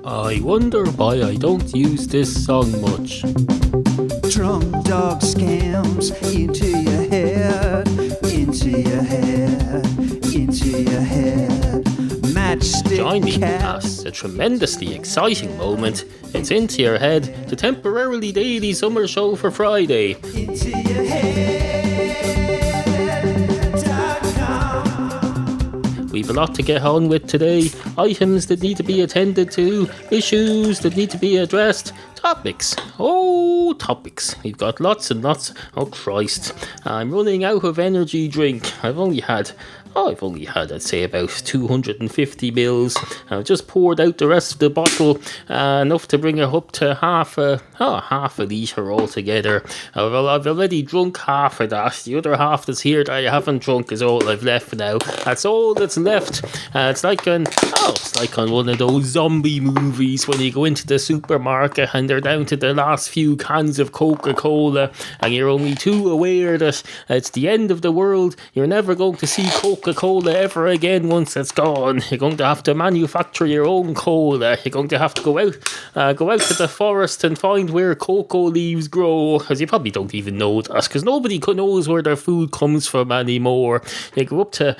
I wonder why I don't use this song much. Drunk dog scams into your head, into your head, into your head. Matchstick Join me cat. at a tremendously exciting moment. It's Into Your Head, the temporarily daily summer show for Friday. Into your head.com. We've a lot to get on with today. Items that need to be attended to, issues that need to be addressed, topics. Oh, topics. We've got lots and lots. Oh, Christ. I'm running out of energy drink. I've only had, I'd say, about 250 mils. I've just poured out the rest of the bottle, enough to bring it up to half a litre altogether. I've already drunk half of that. The other half that's here that I haven't drunk is all I've left now. That's all that's left. It's like on one of those zombie movies when you go into the supermarket and they're down to the last few cans of Coca-Cola and you're only too aware that it's the end of the world. You're never going to see Coca-Cola ever again once it's gone. You're going to have to manufacture your own cola. You're going to have to go out to the forest and find where cocoa leaves grow, because you probably don't even know that, because nobody knows where their food comes from anymore. You go up to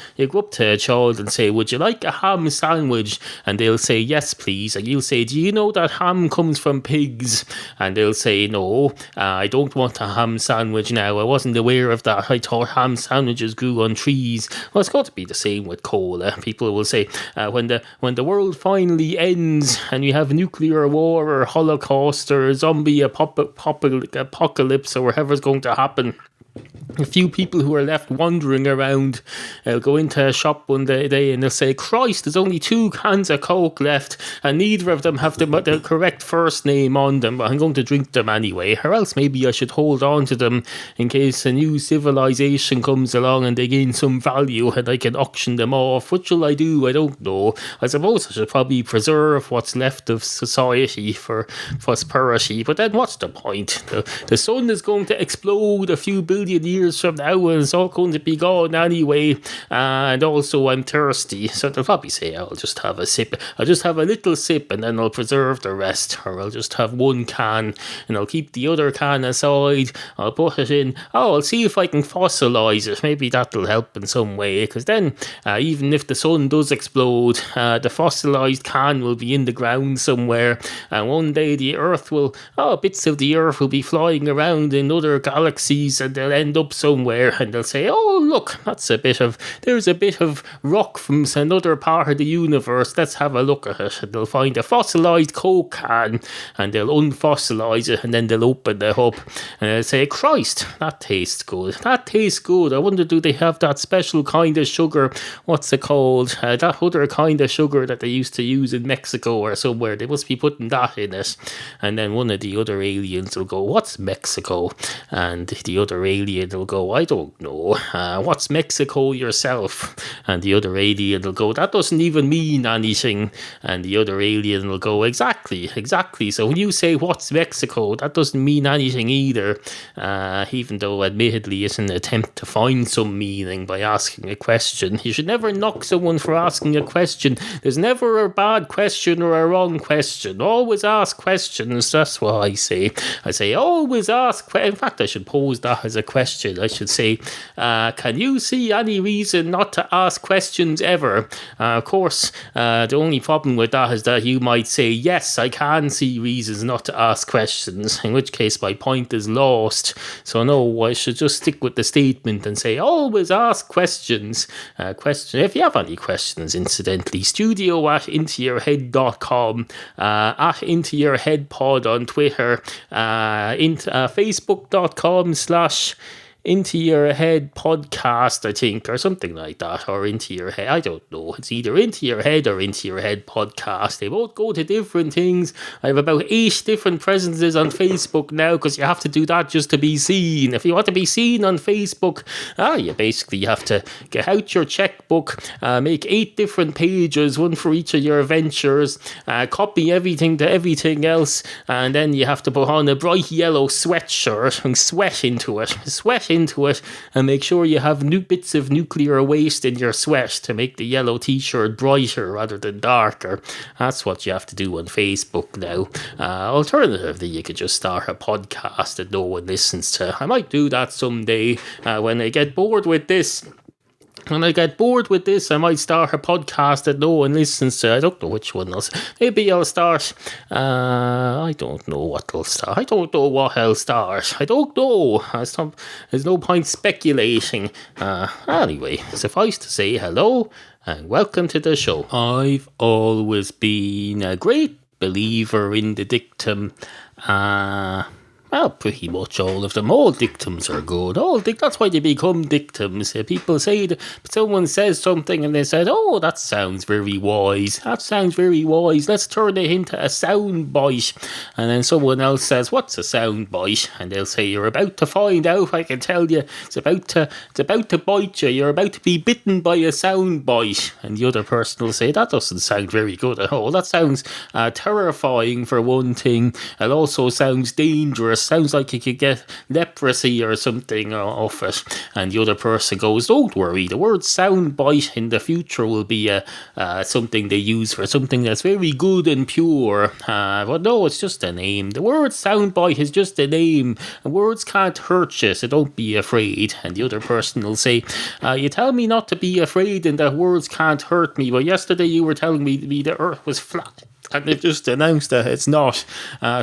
a child and say, would you like a ham sandwich? And they'll say, yes please. And you'll say, do you know that ham comes from pigs? And they'll say, no, I don't want a ham sandwich now. I wasn't aware of that. I thought ham sandwiches grew on trees. Well, it's got to be the same with cola. People will say, when the world finally ends and you have nuclear war or holocaust or zombie apocalypse or whatever's going to happen, a few people who are left wandering around go into a shop one day and they'll say, Christ, there's only 2 cans of Coke left and neither of them have the correct first name on them, but I'm going to drink them anyway. Or else maybe I should hold on to them in case a new civilization comes along and they gain some value and I can auction them off. What shall I do? I don't know. I suppose I should probably preserve what's left of society for prosperity, but then what's the point? The sun is going to explode a few billion years from now and it's all going to be gone anyway, and also I'm thirsty, so they'll probably say I'll just have a sip. I'll just have a little sip and then I'll preserve the rest, or I'll just have 1 can and I'll keep the other can aside. I'll put it in. I'll see if I can fossilise it. Maybe that'll help in some way, because then even if the sun does explode, the fossilised can will be in the ground somewhere, and one day the earth will, bits of the earth will be flying around in other galaxies and they'll end up somewhere and they'll say, oh look, there's a bit of rock from another part of the universe, let's have a look at it. And they'll find a fossilised Coke can and they'll unfossilise it and then they'll open it up and they'll say, Christ, that tastes good. I wonder, do they have that special kind of sugar, what's it called, that other kind of sugar that they used to use in Mexico or somewhere, they must be putting that in it. And then one of the other aliens will go, what's Mexico? And the other alien will go, I don't know, what's Mexico yourself? And the other alien will go, that doesn't even mean anything. And the other alien will go, exactly, so when you say what's Mexico, that doesn't mean anything either, even though admittedly it's an attempt to find some meaning by asking a question. You should never knock someone for asking a question. There's never a bad question or a wrong question. Always ask questions. That's what I say always ask. In fact, I should pose that as a question. I should say, can you see any reason not to ask questions ever? Of course, the only problem with that is that you might say, yes, I can see reasons not to ask questions, in which case my point is lost. So no, I should just stick with the statement and say, always ask questions. If you have any questions, incidentally, studio@intoyourhead.com, at intoyourheadpod on Twitter, Facebook.com/Into Your Head podcast, I think, or something like that, or Into Your Head, I don't know. It's either Into Your Head or Into Your Head podcast. They both go to different things. I have about 8 different presences on Facebook now, because you have to do that just to be seen. If you want to be seen on Facebook, you basically have to get out your checkbook, make 8 different pages, one for each of your ventures, copy everything to everything else, and then you have to put on a bright yellow sweatshirt and sweat into it into it, and make sure you have new bits of nuclear waste in your sweat to make the yellow t-shirt brighter rather than darker. That's what you have to do on Facebook now. Alternatively, you could just start a podcast that no one listens to. I might do that someday when I get bored with this. When I get bored with this, I might start a podcast that no one listens to. I don't know which one else. Maybe I'll start. I don't know what I'll start. I don't know what I'll start. I don't know. There's no point speculating. Anyway, suffice to say hello and welcome to the show. I've always been a great believer in the dictum. Well, pretty much all of them. All dictums are good. That's why they become dictums. People say that someone says something and they said, "Oh, that sounds very wise. That sounds very wise. Let's turn it into a sound bite." And then someone else says, "What's a sound bite?" And they'll say, "You're about to find out. I can tell you, it's about to bite you. You're about to be bitten by a sound bite." And the other person will say, "That doesn't sound very good at all. That sounds terrifying for one thing. It also sounds dangerous. Sounds like you could get leprosy or something off it." And the other person goes, "Don't worry, the word soundbite in the future will be something they use for something that's very good and pure. But no, it's just a name. The word soundbite is just a name. Words can't hurt you, so don't be afraid." And the other person will say, "You tell me not to be afraid and that words can't hurt me, but yesterday you were telling me the earth was flat. And they've just announced that it's not.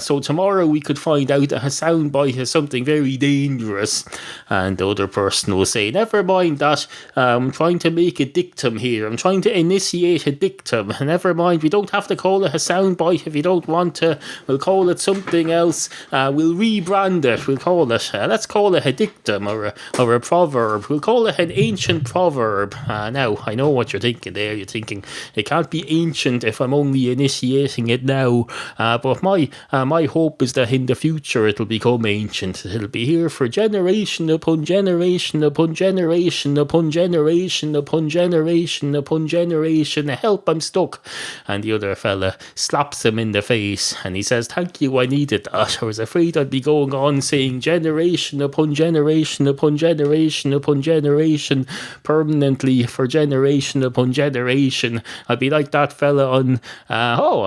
So tomorrow we could find out that a soundbite is something very dangerous." And the other person will say, "Never mind that. I'm trying to make a dictum here. I'm trying to initiate a dictum. Never mind. We don't have to call it a soundbite if you don't want to. We'll call it something else. We'll rebrand it. We'll call it. Let's call it a dictum or a proverb. We'll call it an ancient proverb." Now I know what you're thinking there. You're thinking it can't be ancient if I'm only initiating it now, but my hope is that in the future it'll become ancient. It'll be here for generation upon generation upon generation upon generation upon generation upon generation. Help, I'm stuck. And the other fella slaps him in the face and he says, "Thank you, I needed that. I was afraid I'd be going on saying generation upon generation upon generation upon generation permanently for generation upon generation. I'd be like that fella on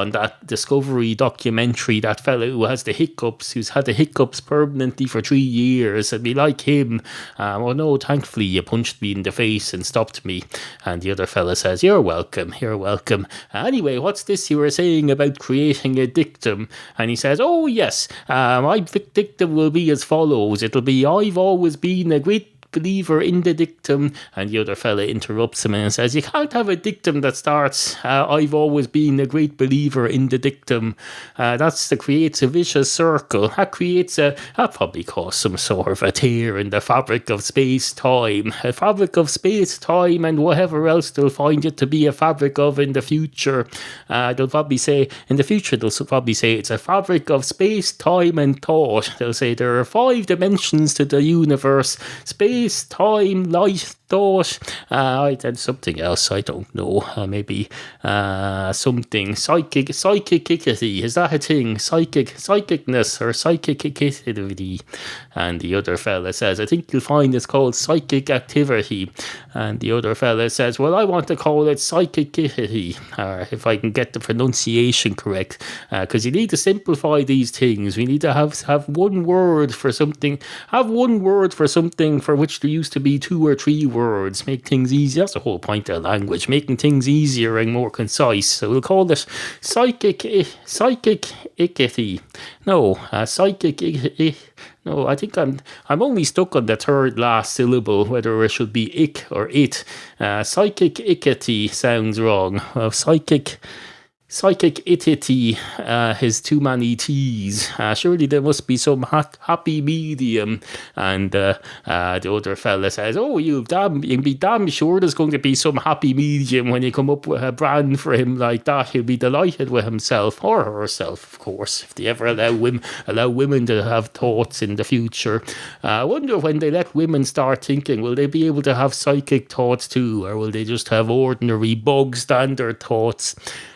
that Discovery documentary, that fellow who has the hiccups, who's had the hiccups permanently for 3 years. I'd be like him. Well, no, thankfully you punched me in the face and stopped me." And the other fella says, "You're welcome, you're welcome. Anyway, what's this you were saying about creating a dictum?" And he says, "Oh yes, my dictum will be as follows. It'll be, I've always been a great believer in the dictum." And the other fella interrupts him and says, "You can't have a dictum that starts, I've always been a great believer in the dictum. That creates a vicious circle. That probably cause some sort of a tear in the fabric of space-time. A fabric of space-time and whatever else they'll find it to be a fabric of in the future. They'll probably say it's a fabric of space-time and thought. They'll say there are 5 dimensions to the universe: space, time, light, thought." Then something else, I don't know. Maybe something psychicity. Is that a thing? Psychicness or psychicity. And the other fella says, "I think you'll find it's called psychic activity." And the other fella says, "Well, I want to call it psychicity, if I can get the pronunciation correct, because you need to simplify these things. We need to have one word for something. Have one word for something for which there used to be 2 or 3 words. Make things easy." That's the whole point of language, making things easier and more concise. So we'll call it psychic-icity. No, No, I think I'm only stuck on the third last syllable, whether it should be ick or it. Psychic-icity sounds wrong. Psychic-itity has too many T's. Surely there must be some happy medium. And the other fella says, "Oh, you can be damn sure there's going to be some happy medium when you come up with a brand for him like that. He'll be delighted with himself," or herself, of course, if they ever allow women to have thoughts in the future. I wonder when they let women start thinking, will they be able to have psychic thoughts too, or will they just have ordinary bog standard thoughts?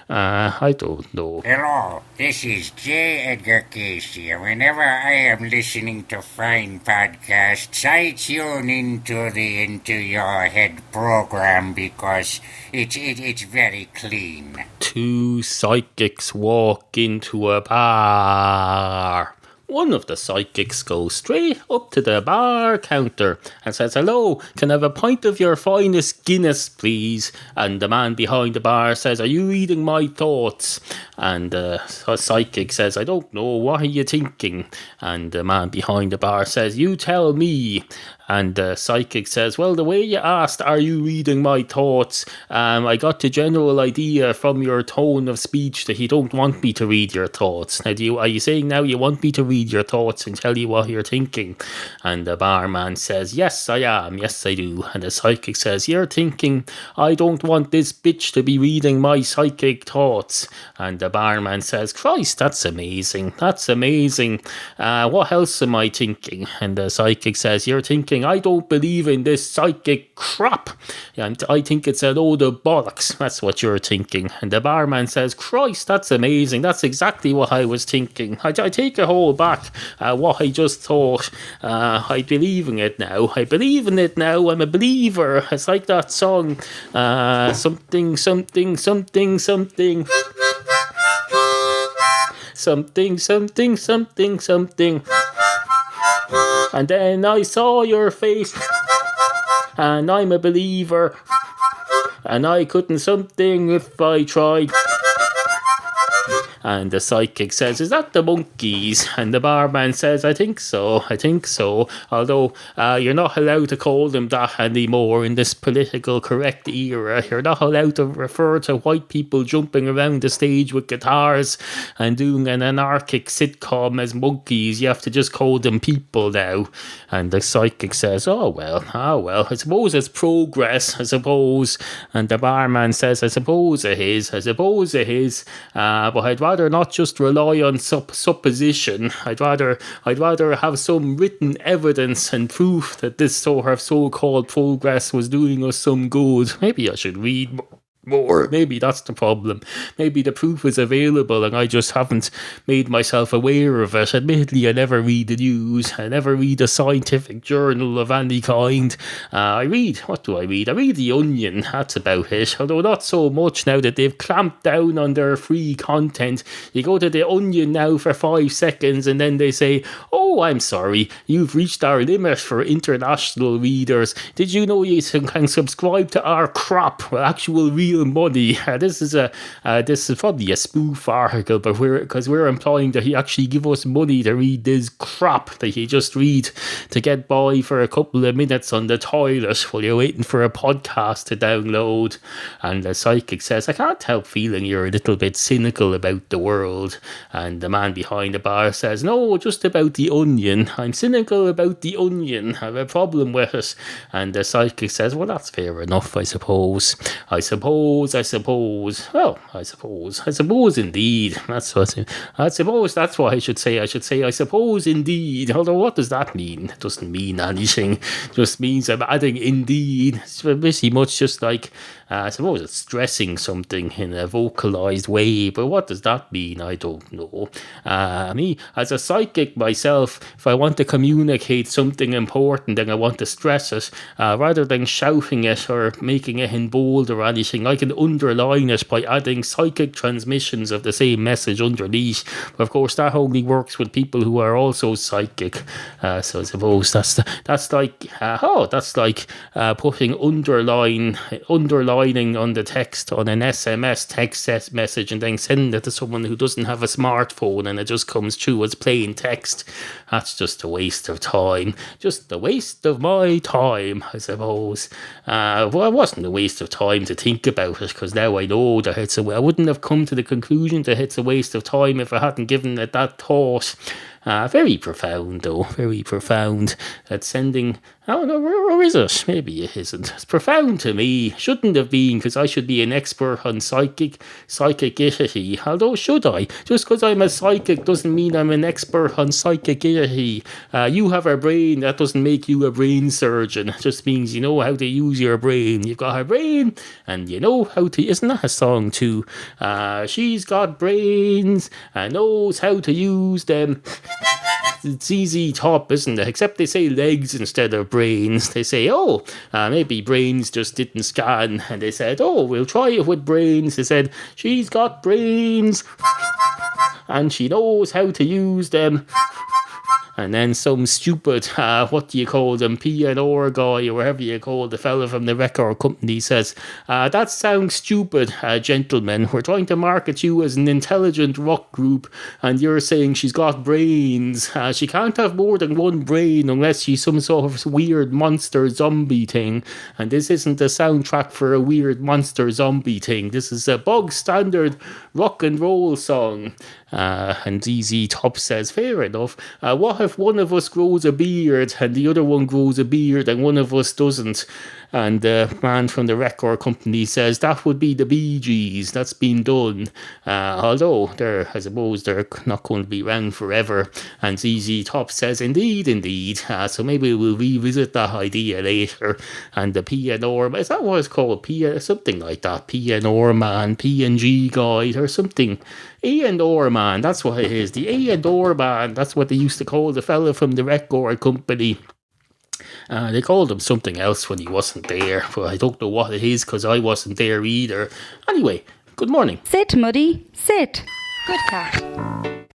I don't know. Hello, this is J. Edgar Case here. Whenever I am listening to fine podcasts, I tune into your head program because it's very clean. Two psychics walk into a bar. One of the psychics goes straight up to the bar counter and says, "Hello, can I have a pint of your finest Guinness, please?" And the man behind the bar says, "Are you reading my thoughts?" And the psychic says, "I don't know, what are you thinking?" And the man behind the bar says, "You tell me." And the psychic says, "Well, the way you asked, are you reading my thoughts? I got the general idea from your tone of speech that you don't want me to read your thoughts. Now, are you saying now you want me to read your thoughts and tell you what you're thinking?" And the barman says, "Yes, I am. Yes, I do." And the psychic says, "You're thinking, I don't want this bitch to be reading my psychic thoughts." And the barman says, "Christ, that's amazing. That's amazing. What else am I thinking?" And the psychic says, "You're thinking, I don't believe in this psychic crap. And I think it's a load of bollocks. That's what you're thinking." And the barman says, "Christ, that's amazing. That's exactly what I was thinking. I take a whole back what I just thought. I believe in it now. I believe in it now. I'm a believer." It's like that song, something, something, something, something. Something, something, something, something. And then I saw your face, and I'm a believer, and I couldn't something if I tried. And the psychic says, "Is that the monkeys?" And the barman says, I think so. Although you're not allowed to call them that anymore in this political correct era. You're not allowed to refer to white people jumping around the stage with guitars and doing an anarchic sitcom as monkeys. You have to just call them people now." And the psychic says, oh well, I suppose it's progress, I suppose." And the barman says, I suppose it is, but I'd rather not just rely on supposition. I'd rather have some written evidence and proof that this sort of so-called progress was doing us some good. Maybe I should read more. Maybe that's the problem. Maybe the proof is available and I just haven't made myself aware of it. Admittedly, I never read the news. I never read a scientific journal of any kind. What do I read? I read The Onion. That's about it. Although not so much now that they've clamped down on their free content. You go to The Onion now for 5 seconds and then they say, "Oh, I'm sorry, you've reached our limit for international readers. Did you know you can subscribe to our crap, actual real money?" This is probably a spoof article, but we're implying that he actually give us money to read this crap that he just read to get by for a couple of minutes on the toilet while you're waiting for a podcast to download. And the psychic says, "I can't help feeling you're a little bit cynical about the world." And the man behind the bar says, "No, just about The Onion. I'm cynical about The Onion. I have a problem with it." And the psychic says, "Well, that's fair enough, I suppose. I suppose indeed. I suppose that's what I should say. I should say, I suppose indeed. Although what does that mean? It doesn't mean anything. It just means I'm adding indeed. It's pretty much just like, I suppose it's stressing something in a vocalized way, but what does that mean? I don't know. Me, as a psychic myself, if I want to communicate something important and I want to stress it, rather than shouting it or making it in bold or anything, I can underline it by adding psychic transmissions of the same message underneath. But of course, that only works with people who are also psychic. So I suppose that's like putting underlining on the text on an SMS text message and then sending it to someone who doesn't have a smartphone and it just comes through as plain text. That's just a waste of time. Just a waste of my time, I suppose. Well, it wasn't a waste of time to think about it, because now I know that I wouldn't have come to the conclusion that it's a waste of time if I hadn't given it that thought. Very profound, though. Very profound. That's sending... Oh, no, or is it? Maybe it isn't. It's profound to me. Shouldn't have been, because I should be an expert on psychicity. Although, should I? Just because I'm a psychic doesn't mean I'm an expert on psychicity. You have a brain. That doesn't make you a brain surgeon. It just means you know how to use your brain. You've got a brain, and you know how to... Isn't that a song, too? She's got brains and knows how to use them. It's easy top, isn't it? Except they say legs instead of brains. They say, maybe brains just didn't scan. And they said, we'll try it with brains. They said, she's got brains and she knows how to use them. And then some stupid, what do you call them, P&R guy, or whatever you call the fella from the record company says, that sounds stupid, gentlemen. We're trying to market you as an intelligent rock group, and you're saying she's got brains. She can't have more than one brain unless she's some sort of weird monster zombie thing. And this isn't a soundtrack for a weird monster zombie thing. This is a bog standard rock and roll song. And ZZ Top says, fair enough. What if one of us grows a beard and the other one grows a beard and one of us doesn't? And the man from the record company says, that would be the Bee Gees. That's been done. Although, I suppose they're not going to be around forever. And ZZ Top says, indeed. So maybe we'll revisit that idea later. And the P&R, is that what it's called? Something like that. P&R man, P&G guide or something. A&R man, that's what it is. The A&R man, that's what they used to call the fella from the record company. They called him something else when he wasn't there, but I don't know what it is because I wasn't there either. Anyway, good morning. Sit, Muddy, sit. Good cat.